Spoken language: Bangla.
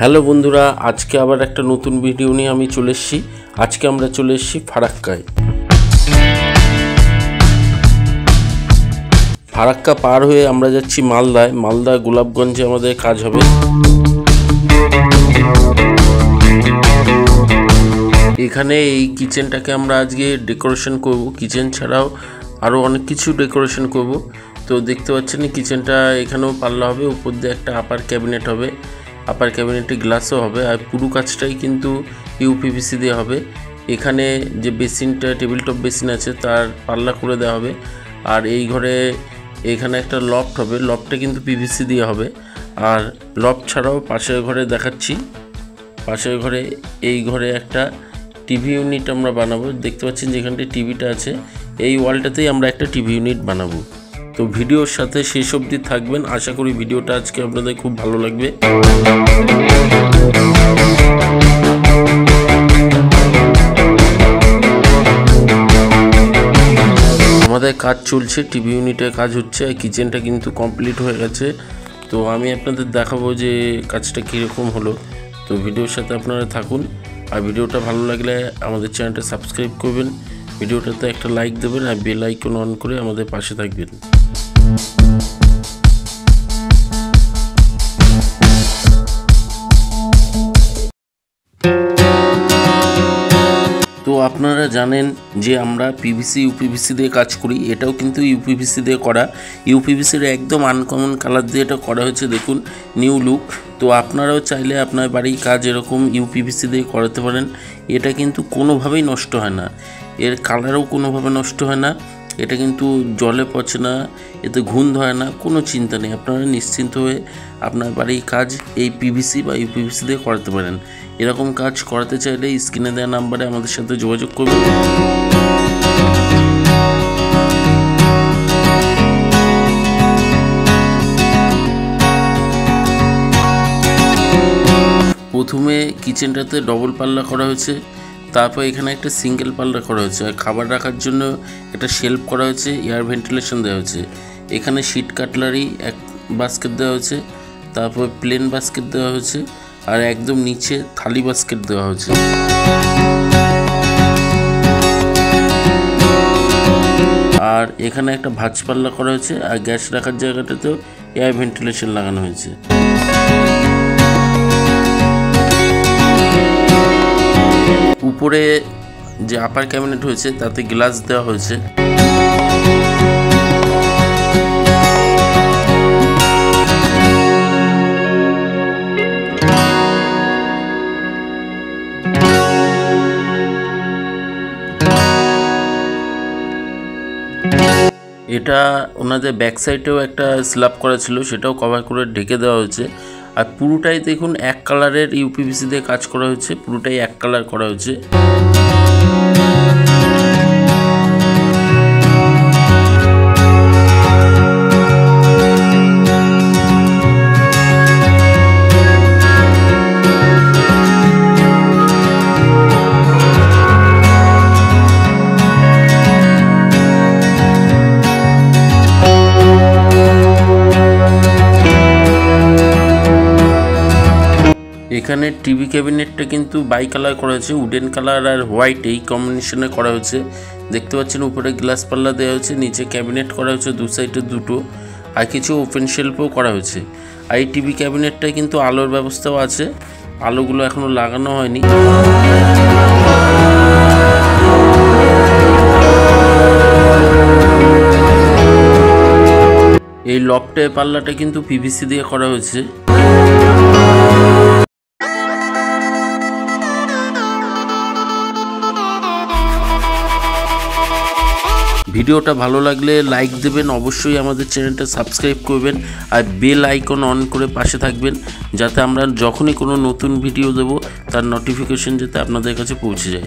হ্যালো বন্ধুরা, আজকে আবার একটা নতুন ভিডিও নিয়ে আমি চলে এসেছি। আজকে আমরা চলে এসেছি ফারাক্কায়। ফারাক্কা পার হয়ে আমরা যাচ্ছি মালদায়। মালদা গোলাপগঞ্জে আমাদের কাজ হবে। এখানে এই কিচেনটাকে আমরা আজকে ডেকোরেশন করব। কিচেন ছাড়াও আরও অনেক কিছু ডেকোরেশন করব। তো দেখতে পাচ্ছেন কিচেনটা এখানেও পাল্লা হবে, উপর দিয়ে একটা আপার ক্যাবিনেট হবে, আপার ক্যাবিনেটে গ্লাসও হবে, আর পুরো কাজটাই কিন্তু ইউপিভিসি দিয়ে হবে। এখানে যে বেসিনটা, টেবিল টপ বেসিন আছে, তার পাল্লা করে দেওয়া হবে। আর এই ঘরে এখানে একটা লফট হবে, লফটটা কিন্তু পিভিসি দিয়ে হবে। আর লফট ছাড়াও পাশের ঘরে দেখাচ্ছি, পাশের ঘরে এই ঘরে একটা টিভি ইউনিট আমরা বানাবো। দেখতে পাচ্ছেন যেখানটায় টিভিটা আছে, এই ওয়ালটাতেই আমরা একটা টিভি ইউনিট বানাবো। তো ভিডিওর সাথে শেষ অবধি থাকবেন। আশা করি ভিডিওটা আজকে আপনাদের খুব ভালো লাগবে। আমাদের কাজ চলছে, টিভি ইউনিটের কাজ হচ্ছে, আর কিচেনটা কিন্তু কমপ্লিট হয়ে গেছে। তো আমি আপনাদের দেখাবো যে কাজটা কীরকম হলো। তো ভিডিওর সাথে আপনারা থাকুন, আর ভিডিওটা ভালো লাগলে আমাদের চ্যানেলটা সাবস্ক্রাইব করবেন, ভিডিওটাতে একটা লাইক দেবেন, আর বেল আইকন অন করে আমাদের পাশে থাকবেন। তো আপনারা জানেন যে আমরা পিভিসি ইউপিভিসি দিয়ে কাজ করি, এটাও কিন্তু ইউপিভিসি দিয়ে করা। ইউপিভিসির একদম আনকমন কালার দিয়ে এটা করা হয়েছে, দেখুন নিউ লুক। তো আপনারাও চাইলে আপনার বাড়ির কাজ এরকম ইউপিভিসি দিয়ে করাতে পারেন। এটা কিন্তু কোনোভাবেই নষ্ট হয় না, এর কালারও কোনোভাবে নষ্ট হয় না, এটা কিন্তু জলে পচে না, এতে ঘুণ ধরে না, কোনো চিন্তা নেই। আপনারা নিশ্চিন্ত হয়ে আপনার বাড়ির কাজ এই পিভিসি বা ইউপিভিসি দিয়ে করাতে পারেন। এরকম কাজ করাতে চাইলে স্ক্রিনে দেওয়া নাম্বারে আমাদের সাথে যোগাযোগ করবেন। প্রথমে কিচেনটাতে ডবল পাল্লা করা হয়েছে, তারপর এখানে একটা সিঙ্গেল পাল্লা করা হয়েছে, আর খাবার রাখার জন্য একটা শেলফ করা হয়েছে, এয়ার ভেন্টিলেশন দেওয়া হয়েছে। এখানে শিট কাটলারি এক বাস্কেট দেওয়া হয়েছে, তারপর প্লেন বাস্কেট দেওয়া হয়েছে, আর একদম নিচে থালি বাস্কেট দেওয়া হয়েছে। আর এখানে একটা ভাঁজ পাল্লা করা হয়েছে, আর গ্যাস রাখার জায়গাটাতেও এয়ার ভেন্টিলেশন লাগানো হয়েছে। উপরে যে আপার ক্যাবিনেট হয়েছে তাতে গ্লাস দেওয়া হয়েছে। এটা ওনাদের ব্যাক সাইডেও একটা স্ল্যাব করা ছিল, সেটাও কভার করে ঢেকে দেওয়া হয়েছে। আর পুরোটাই দেখুন এক কালারের ইউপিভিসি দিয়ে কাজ করা হয়েছে, পুরোটাই এক কালার করা হয়েছে। এখানে টিভি ক্যাবিনেটটা কিন্তু বাই কালার করা হয়েছে, উডেন কালার আর হোয়াইট এই কম্বিনেশনে করা হয়েছে। দেখতে পাচ্ছেন উপরে গ্লাস পাল্লা দেওয়া হয়েছে, নিচে ক্যাবিনেট করা হয়েছে দু সাইডে দুটো, আর কিছু ওপেন শেলফও করা হয়েছে। আর এই টিভি ক্যাবিনেটটায় কিন্তু আলোর ব্যবস্থাও আছে, আলোগুলো এখনো লাগানো হয়নি। এই লফটের পাল্লাটা কিন্তু পিভিসি দিয়ে করা হয়েছে। ভিডিওটা ভালো লাগলে লাইক দেবেন, অবশ্যই আমাদের চ্যানেলটা সাবস্ক্রাইব করবেন, আর বেল আইকন অন করে পাশে থাকবেন, যাতে আমরা যখনই কোনো নতুন ভিডিও দেব তার নোটিফিকেশন যাতে আপনাদের কাছে পৌঁছে যায়।